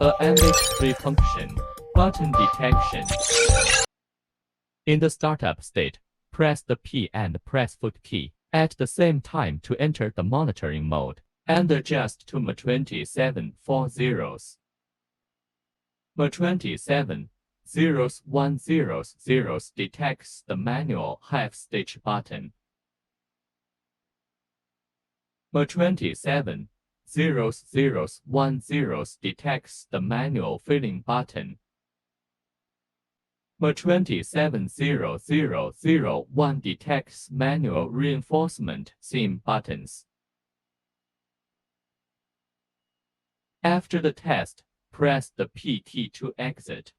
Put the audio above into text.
A MH3 function, button detection. In the startup state, press the P and press foot key at the same time to enter the monitoring mode and adjust to M27 4 zeros. M27 zeros 1 zeros zeros detects the manual half-stitch button. M27 zeros zeros 1 zeros detects the manual filling button. M27 detects manual reinforcement seam buttons. After the test, press the P key to exit.